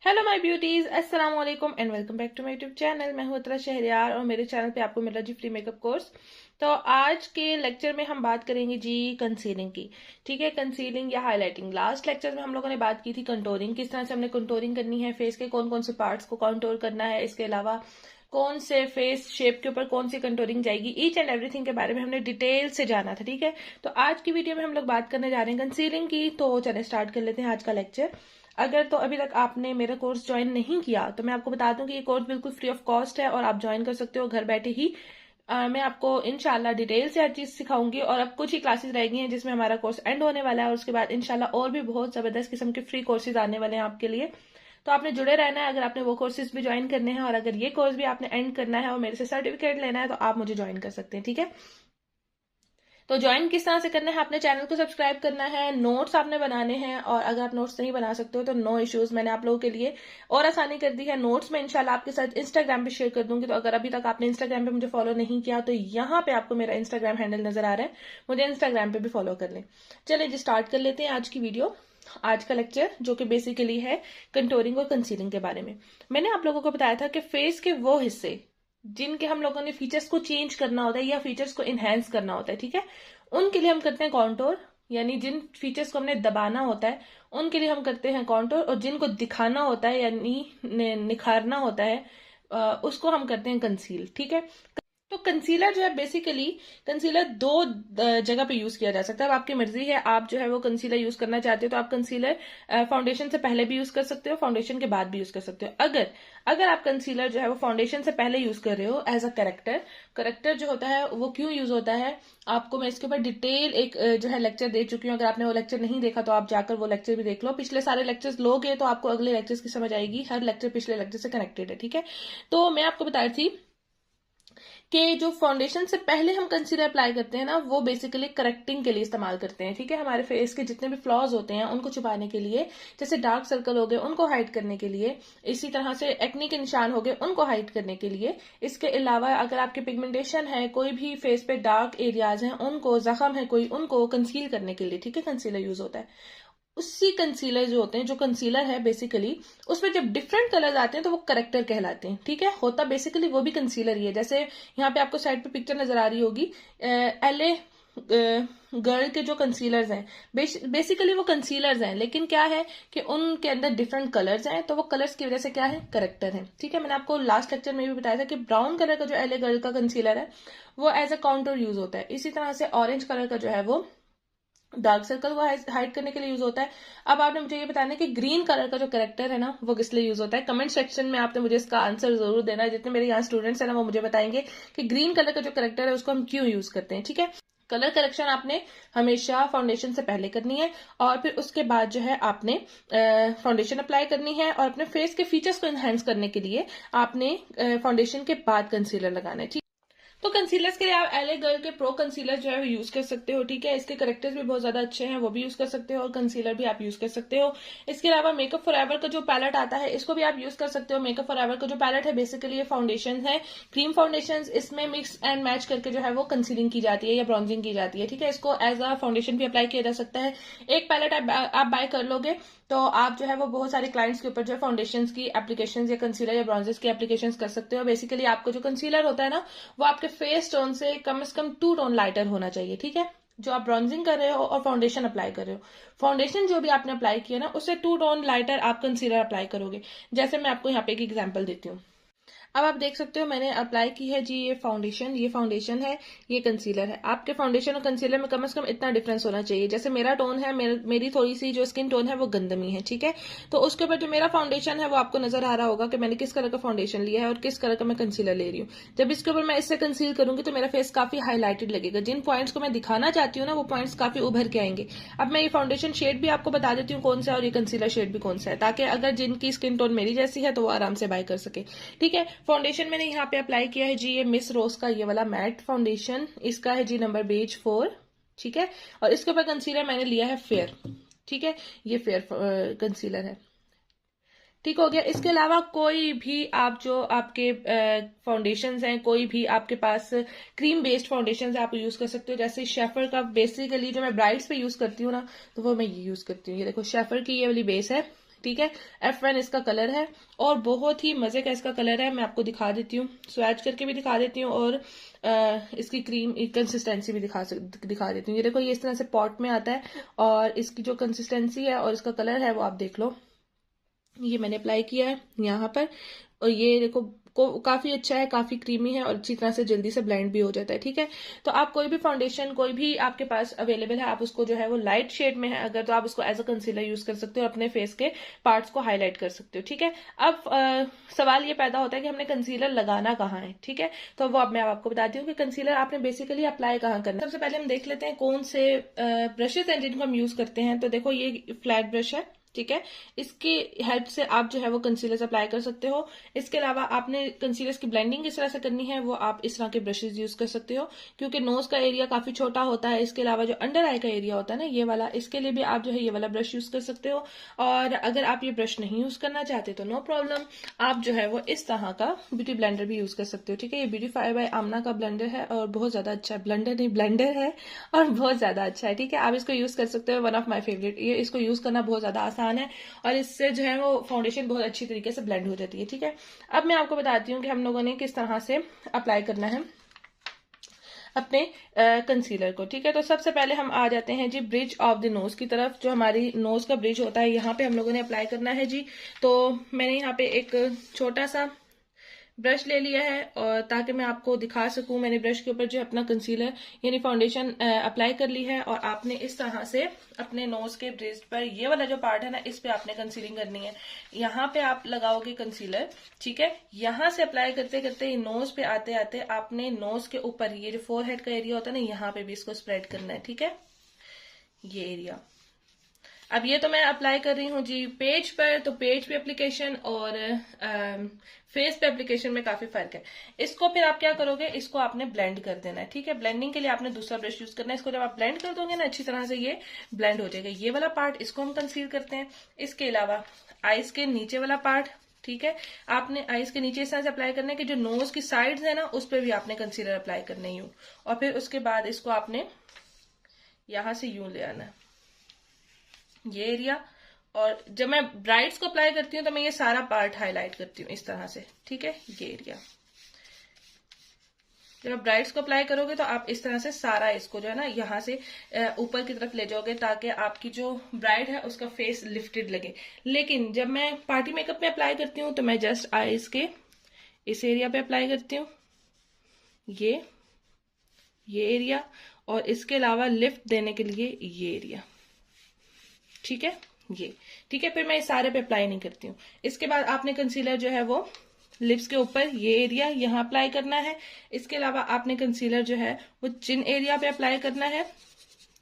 Hello my beauties, अस्सलाम वालेकुम and welcome back to my YouTube channel. मैं हूं अतरा शहरयार और मेरे चैनल पे आपको मिल रहा जी फ्री मेकअप कोर्स। तो आज के लेक्चर में हम बात करेंगे जी कंसीलिंग की। ठीक है, कंसीलिंग या हाईलाइटिंग। लास्ट लेक्चर में हम लोगों ने बात की थी कंटोरिंग, किस तरह से हमने कंटोरिंग करनी है, फेस के कौन कौन से पार्ट्स को कंटोर करना है, इसके अलावा कौन से फेस शेप के ऊपर कौन सी कंटोरिंग जाएगी, ईच एंड एवरीथिंग के बारे में हमने डिटेल से जाना था। ठीक है, तो आज की वीडियो में हम लोग बात करने जा रहे हैं कंसीलिंग की। तो चले स्टार्ट कर लेते हैं आज का लेक्चर। अगर तो अभी तक आपने मेरा कोर्स ज्वाइन नहीं किया तो मैं आपको बता दूं कि ये कोर्स बिल्कुल फ्री ऑफ कॉस्ट है और आप ज्वाइन कर सकते हो घर बैठे ही। मैं आपको इंशाल्लाह डिटेल से हर चीज सिखाऊंगी और अब कुछ ही क्लासेस रह गई हैं जिसमें हमारा कोर्स एंड होने वाला है और उसके बाद इंशाल्लाह और भी बहुत जबरदस्त किस्म के फ्री कोर्सेज आने वाले हैं आपके लिए। तो आपने जुड़े रहना है अगर आपने वो कोर्सेज भी ज्वाइन करने हैं, और अगर ये कोर्स भी आपने एंड करना है और मेरे से सर्टिफिकेट लेना है तो आप मुझे ज्वाइन कर सकते हैं। ठीक है, तो ज्वाइन किस तरह से करना है, आपने चैनल को सब्सक्राइब करना है, नोट्स आपने बनाने हैं, और अगर आप नोट्स नहीं बना सकते हो तो नो इश्यूज, मैंने आप लोगों के लिए और आसानी कर दी है। नोट्स में इंशाल्लाह आपके साथ इंस्टाग्राम पे शेयर कर दूंगी, तो अगर अभी तक आपने इंस्टाग्राम पे मुझे फॉलो नहीं किया तो यहाँ पे आपको मेरा इंस्टाग्राम हैंडल नजर आ रहा है, मुझे इंस्टाग्राम पे भी फॉलो कर लें। चलिए जी स्टार्ट कर लेते हैं आज की वीडियो, आज का लेक्चर जो कि बेसिकली है कंटोरिंग और कंसीलिंग के बारे में। मैंने आप लोगों को बताया था कि फेस के वो हिस्से जिनके हम लोगों ने फीचर्स को चेंज करना होता है या फीचर्स को इनहेंस करना होता है, ठीक है, उनके लिए हम करते हैं कॉन्टोर। यानी जिन फीचर्स को हमने दबाना होता है उनके लिए हम करते हैं कॉन्टोर, और जिनको दिखाना होता है यानी निखारना होता है उसको हम करते हैं कंसील। ठीक है, तो कंसीलर जो है बेसिकली, कंसीलर दो जगह पे यूज किया जा सकता है। अब आपकी मर्जी है, आप जो है वो कंसीलर यूज करना चाहते हो तो आप कंसीलर फाउंडेशन से पहले भी यूज कर सकते हो, फाउंडेशन के बाद भी यूज कर सकते हो। अगर अगर आप कंसीलर जो है वो फाउंडेशन से पहले यूज कर रहे हो एज अ करेक्टर, करेक्टर जो होता है वो क्यों यूज होता है आपको मैं इसके ऊपर डिटेल एक जो है लेक्चर दे चुकी हूँ। अगर आपने वो लेक्चर नहीं देखा तो आप जाकर वो लेक्चर भी देख लो। पिछले सारे लेक्चर्स लोगे तो आपको अगले लेक्चर्स की समझ आएगी, हर लेक्चर पिछले लेक्चर से कनेक्टेड है। ठीक है, तो मैं आपको बता रही थी कि जो फाउंडेशन से पहले हम कंसीलर अप्लाई करते हैं ना, वो बेसिकली करेक्टिंग के लिए इस्तेमाल करते हैं। ठीक है, हमारे फेस के जितने भी फ्लॉज होते हैं उनको छुपाने के लिए, जैसे डार्क सर्कल हो गए उनको हाइड करने के लिए, इसी तरह से एक्ने के निशान हो गए उनको हाइड करने के लिए। इसके अलावा अगर आपके पिगमेंटेशन है, कोई भी फेस पे डार्क एरियाज हैं उनको, जख्म है कोई, उनको कंसील करने के लिए, ठीक है, कंसीलर यूज होता है। उसी कंसीलर जो होते हैं, जो कंसीलर है बेसिकली उसमें जब डिफरेंट कलर्स आते हैं तो वो करेक्टर कहलाते हैं। ठीक है, होता बेसिकली वो भी कंसीलर ही है। जैसे यहाँ पे आपको साइड पे पिक्चर नजर आ रही होगी, एलए गर्ल के जो कंसीलर्स हैं बेसिकली वो कंसीलर्स हैं, लेकिन क्या है कि उनके अंदर डिफरेंट कलर्स हैं, तो वो कलर्स की वजह से क्या है, करेक्टर है। ठीक है, मैंने आपको लास्ट लेक्चर में भी बताया था कि ब्राउन कलर का जो एलए गर्ल का कंसीलर है वो एज अ काउंटर यूज होता है। इसी तरह से ऑरेंज कलर का जो है वो डार्क सर्कल को हाइड करने के लिए यूज होता है। अब आपने मुझे ये बताना है कि ग्रीन कलर का जो करेक्टर है ना वो किस लिए यूज होता है। कमेंट सेक्शन में आपने मुझे इसका आंसर जरूर देना है। जितने मेरे यहाँ स्टूडेंट्स हैं ना वो मुझे बताएंगे कि ग्रीन कलर का जो करेक्टर है उसको हम क्यों यूज करते हैं। ठीक है, कलर करेक्शन आपने हमेशा फाउंडेशन से पहले करनी है और फिर उसके बाद जो है आपने फाउंडेशन अप्लाई करनी है, और अपने फेस के फीचर्स को एनहेंस करने के लिए आपने फाउंडेशन के बाद कंसीलर लगाना है। ठीक, तो कंसीलर्स के लिए आप एलए गर्ल के प्रो कंसीलर जो है वो यूज कर सकते हो। ठीक है, इसके करेक्टर्स भी बहुत ज्यादा अच्छे हैं, वो भी यूज कर सकते हो, और कंसीलर भी आप यूज कर सकते हो। इसके अलावा मेकअप फॉरएवर का जो पैलेट आता है इसको भी आप यूज कर सकते हो। मेकअप फॉरएवर का जो पैलेट है बेसिकली ये फाउंडेशन है, क्रीम फाउंडेशन, इसमें मिक्स एंड मैच करके जो है वो कंसीलिंग की जाती है या ब्रॉन्जिंग की जाती है। ठीक है, इसको एज अ फाउंडेशन भी अप्लाई किया जा सकता है। एक पैलेट आप बाय कर लोगे तो आप जो है वो बहुत सारे क्लाइंट्स के ऊपर जो है फाउंडेशन की एप्लीकेशन या कंसीलर या ब्रॉन्जेस की एप्लीकेशन कर सकते हो। बेसिकली आपको जो कंसीलर होता है ना वो आपके फेस टोन से कम 2 टोन लाइटर होना चाहिए। ठीक है, जो आप ब्रॉन्जिंग कर रहे हो और फाउंडेशन अप्लाई कर रहे हो, फाउंडेशन जो भी आपने अप्लाई किया ना उससे 2 टोन लाइटर आप कंसीलर अप्लाई करोगे। जैसे मैं आपको यहाँ पे एक एग्जांपल देती हूँ। अब आप देख सकते हो मैंने अप्लाई की है जी ये फाउंडेशन है, ये कंसीलर है। आपके फाउंडेशन और कंसीलर में कम से कम इतना डिफरेंस होना चाहिए। जैसे मेरा टोन है, मेरी थोड़ी सी जो स्किन टोन है वो गंदमी है। ठीक है, तो उसके ऊपर जो मेरा फाउंडेशन है वो आपको नजर आ रहा होगा कि मैंने किस कलर का फाउंडेशन लिया है और किस कलर का मैं कंसीलर ले रही हूँ। जब इसके ऊपर मैं इससे कंसील करूंगी तो मेरा फेस काफी हाईलाइटेड लगेगा। जिन पॉइंट्स को मैं दिखाना चाहती हूँ ना वो पॉइंट्स काफी उभर के आएंगे। अब मैं ये फाउंडेशन शेड भी आपको बता देती हूँ कौन सा है और ये कंसीलर शेड भी कौन सा है, ताकि अगर जिनकी स्किन टोन मेरी जैसी है तो वो आराम से बाय कर सके। ठीक है, फाउंडेशन मैंने यहाँ पे अप्लाई किया है जी ये मिस रोज का ये वाला मैट फाउंडेशन, इसका है जी नंबर बेज 4। ठीक है, और इसके ऊपर कंसीलर मैंने लिया है फेयर। ठीक है, ये फेयर कंसीलर है। ठीक हो गया। इसके अलावा कोई भी आप जो आपके फाउंडेशंस हैं, कोई भी आपके पास क्रीम बेस्ड फाउंडेशंस आप यूज कर सकते हो। जैसे शेफर का बेसिकली जो मैं ब्राइड्स पे यूज करती हूँ ना तो वो मैं ये यूज करती हूँ। ये देखो शेफर की ये वाली बेस है, ठीक है, F1 इसका कलर है और बहुत ही मजे का इसका कलर है। मैं आपको दिखा देती हूँ, स्वैच करके भी दिखा देती हूँ और इसकी क्रीम कंसिस्टेंसी भी दिखा देती हूँ। ये देखो, ये इस तरह से पॉट में आता है और इसकी जो कंसिस्टेंसी है और इसका कलर है वो आप देख लो। ये मैंने अप्लाई किया है यहाँ पर और ये देखो काफी अच्छा है, काफी क्रीमी है और अच्छी तरह से जल्दी से ब्लेंड भी हो जाता है। ठीक है, तो आप कोई भी फाउंडेशन कोई भी आपके पास अवेलेबल है, आप उसको जो है वो लाइट शेड में है अगर, तो आप उसको एज अ कंसीलर यूज कर सकते हो और अपने फेस के पार्ट्स को हाईलाइट कर सकते हो। ठीक है, अब सवाल ये पैदा होता है कि हमने कंसीलर लगाना कहाँ है। ठीक है, तो वो अब मैं आपको बताती हूँ कि कंसीलर आपने बेसिकली अप्लाई कहाँ करना है। सबसे पहले हम देख लेते हैं कौन से ब्रशेज हैं जिनको हम यूज करते हैं। तो देखो, ये फ्लैट ब्रश है। ठीक है, इसकी हेल्प से आप जो है वो कंसीलर अप्लाई कर सकते हो। इसके अलावा आपने कंसीलर की ब्लेंडिंग किस तरह से करनी है वो आप इस तरह के ब्रशेज यूज कर सकते हो, क्योंकि नोज का एरिया काफी छोटा होता है। इसके अलावा जो अंडर आई का एरिया होता है ना, ये वाला, इसके लिए भी आप जो है ये वाला ब्रश यूज कर सकते हो। और अगर आप ये ब्रश नहीं यूज करना चाहते तो नो प्रॉब्लम, आप जो है वो इस तरह का ब्यूटी ब्लेंडर भी यूज कर सकते हो। ठीक है, ये ब्यूटीफाई बाय आमना का ब्लेंडर है और बहुत ज्यादा अच्छा है, ब्लेंडर नहीं ब्लेंडर है और बहुत ज्यादा अच्छा है। ठीक है, आप इसको यूज कर सकते हो, वन ऑफ माई फेवरेट। ये इसको यूज करना बहुत ज्यादा आसान है और इससे जो है वो फाउंडेशन बहुत अच्छी तरीके से ब्लेंड हो जाती है। ठीक है, अब मैं आपको बताती हूँ कि हम लोगों ने किस तरह से अप्लाई करना है अपने कंसीलर को। ठीक है, तो सबसे पहले हम आ जाते हैं जी ब्रिज ऑफ द नोज की तरफ। जो हमारी नोज का ब्रिज होता है यहाँ पे हम लोगों ने अप्लाई करना है जी। तो मैंने यहाँ पे एक छोटा सा ब्रश ले लिया है और ताकि मैं आपको दिखा सकूं, मैंने ब्रश के ऊपर जो अपना कंसीलर यानी फाउंडेशन अप्लाई कर ली है और आपने इस तरह से अपने नोज के ब्रिज पर ये वाला जो पार्ट है ना, इस पे आपने कंसीलिंग करनी है। यहाँ पे आप लगाओगे कंसीलर। ठीक है, यहाँ से अप्लाई करते करते नोज पे आते आते आपने नोज के ऊपर ये जो फोरहेड का एरिया होता है ना, यहाँ पे भी इसको स्प्रेड करना है। ठीक है, ये एरिया। अब ये तो मैं अप्लाई कर रही हूँ जी पेज पर, तो पेज पे एप्लीकेशन और फेस पे एप्लीकेशन में काफी फर्क है। इसको फिर आप क्या करोगे, इसको आपने ब्लेंड कर देना है। ठीक है, ब्लेंडिंग के लिए आपने दूसरा ब्रश यूज करना है। इसको जब आप ब्लेंड कर दोगे ना, अच्छी तरह से ये ब्लेंड हो जाएगा। ये वाला पार्ट इसको हम कंसील करते हैं। इसके अलावा आईज के नीचे वाला पार्ट, ठीक है, आपने आईज के नीचे इस तरह से अप्लाई करना है कि जो नोज की साइड्स है ना, उस पर भी आपने कंसीलर अप्लाई करना ही हो। और फिर उसके बाद इसको आपने यहां से यूं ले आना है, ये एरिया। और जब मैं ब्राइड्स को अप्लाई करती हूँ तो मैं ये सारा पार्ट हाईलाइट करती हूँ इस तरह से। ठीक है, ये एरिया जब आप ब्राइड्स को अप्लाई करोगे तो आप इस तरह से सारा इसको जो है ना यहाँ से ऊपर की तरफ ले जाओगे, ताकि आपकी जो ब्राइड है उसका फेस लिफ्टेड लगे। लेकिन जब मैं पार्टी मेकअप में अप्लाई करती हूँ तो मैं जस्ट आईज के इस एरिया पे अप्लाई करती हूँ, ये एरिया, और इसके अलावा लिफ्ट देने के लिए ये एरिया। ठीक है, ये ठीक है, फिर मैं इस सारे पे अप्लाई नहीं करती हूँ। इसके बाद आपने कंसीलर जो है वो लिप्स के ऊपर ये एरिया यहाँ अप्लाई करना है। इसके अलावा आपने कंसीलर जो है वो चिन एरिया पे अप्लाई करना है।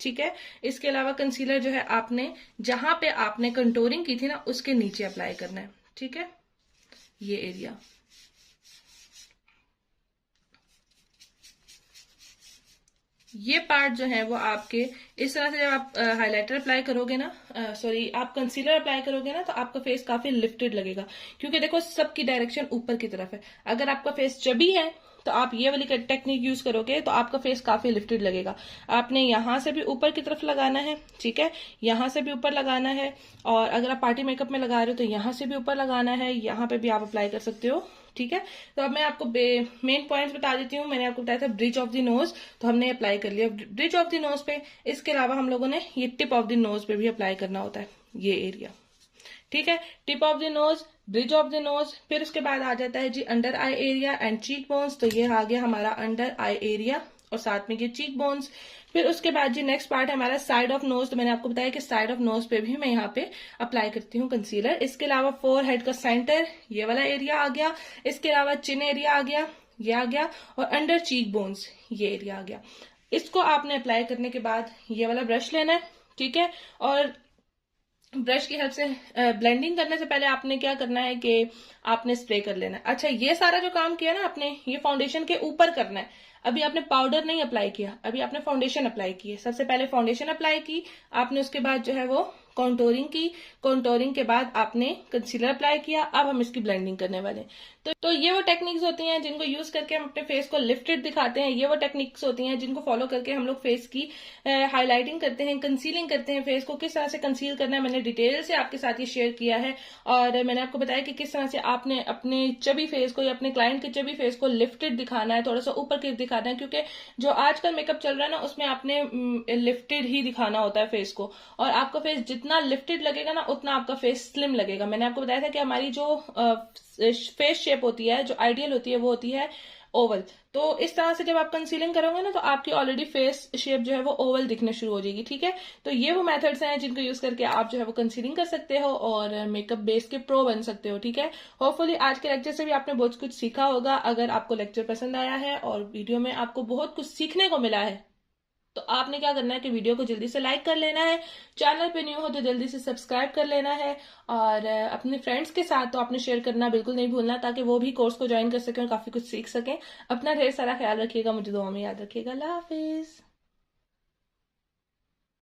ठीक है, इसके अलावा कंसीलर जो है आपने जहां पे आपने कंटूरिंग की थी ना, उसके नीचे अप्लाई करना है। ठीक है, ये एरिया। ये पार्ट जो है वो आपके इस तरह से जब आप हाइलाइटर अप्लाई करोगे ना, सॉरी आप कंसीलर अप्लाई करोगे ना, तो आपका फेस काफी लिफ्टेड लगेगा, क्योंकि देखो सबकी डायरेक्शन ऊपर की तरफ है। अगर आपका फेस चबी है तो आप ये वाली टेक्निक यूज करोगे तो आपका फेस काफी लिफ्टेड लगेगा। आपने यहां से भी ऊपर की तरफ लगाना है। ठीक है, यहां से भी ऊपर लगाना है, और अगर आप पार्टी मेकअप में लगा रहे हो तो यहां से भी ऊपर लगाना है, यहां पे भी आप अप्लाई कर सकते हो। ठीक है, तो अब मैं आपको मेन पॉइंट्स बता देती हूँ। मैंने आपको बताया था ब्रिज ऑफ द नोज, तो हमने अप्लाई कर लिया ब्रिज ऑफ द नोज पे। इसके अलावा हम लोगों ने ये टिप ऑफ द नोज पे भी अप्लाई करना होता है, ये एरिया। ठीक है, tip of the nose, bridge of the nose, फिर उसके बाद आ जाता है जी under eye area and cheekbones. तो ये आ गया हमारा अंडर आई एरिया और साथ में ये चीक बोन्स। फिर उसके बाद जी नेक्स्ट पार्ट है हमारा साइड ऑफ नोज। तो मैंने आपको बताया कि साइड ऑफ नोज पे भी मैं यहाँ पे अप्लाई करती हूँ कंसीलर। इसके अलावा फोर हेड का सेंटर, ये वाला एरिया आ गया। इसके अलावा चिन एरिया आ गया, ये आ गया, और अंडर चीक बोन्स ये एरिया आ गया। इसको आपने अप्लाई करने के बाद ये वाला ब्रश लेना है। ठीक है, और ब्रश की हेल्प से ब्लेंडिंग करने से पहले आपने क्या करना है कि आपने स्प्रे कर लेना है। अच्छा, ये सारा जो काम किया ना आपने, ये फाउंडेशन के ऊपर करना है। अभी आपने पाउडर नहीं अप्लाई किया, अभी आपने फाउंडेशन अप्लाई की है। सबसे पहले फाउंडेशन अप्लाई की आपने, उसके बाद जो है वो कॉन्टोरिंग की, कॉन्टोरिंग के बाद आपने कंसीलर अप्लाई किया, अब हम इसकी ब्लेंडिंग करने वाले हैं। तो ये वो टेक्निक्स होती हैं जिनको यूज करके हम अपने फेस को लिफ्टेड दिखाते हैं। ये वो टेक्निक्स होती हैं जिनको फॉलो करके हम लोग फेस की हाईलाइटिंग करते हैं, कंसीलिंग करते हैं। फेस को किस तरह से कंसील करना है मैंने डिटेल से आपके साथ ये शेयर किया है, और मैंने आपको बताया कि किस तरह से आपने अपने चबी फेस को या अपने क्लाइंट के चबी फेस को लिफ्टेड दिखाना है, थोड़ा सा ऊपर के दिखाना है, क्योंकि जो आजकल मेकअप चल रहा है ना उसमें आपने लिफ्टेड ही दिखाना होता है फेस को, और आपका फेस जितना लिफ्टेड लगेगा ना उतना आपका फेस स्लिम लगेगा। मैंने आपको बताया था कि हमारी जो फेस शेप होती है, जो आइडियल होती है, वो होती है ओवल। तो इस तरह से जब आप कंसीलिंग करोगे ना तो आपकी ऑलरेडी फेस शेप जो है वो ओवल दिखने शुरू हो जाएगी। ठीक है, तो ये वो मेथड्स हैं जिनको यूज करके आप जो है वो कंसीलिंग कर सकते हो और मेकअप बेस के प्रो बन सकते हो। ठीक है, होपफुली आज के लेक्चर से भी आपने बहुत कुछ सीखा होगा। अगर आपको लेक्चर पसंद आया है और वीडियो में आपको बहुत कुछ सीखने को मिला है तो आपने क्या करना है कि वीडियो को जल्दी से लाइक कर लेना है, चैनल पे न्यू हो तो जल्दी से सब्सक्राइब कर लेना है, और अपने फ्रेंड्स के साथ तो आपने शेयर करना बिल्कुल नहीं भूलना, ताकि वो भी कोर्स को ज्वाइन कर सकें और काफी कुछ सीख सकें। अपना ढेर सारा ख्याल रखिएगा, मुझे दुआ में याद रखिएगा। अल्लाह हाफिज।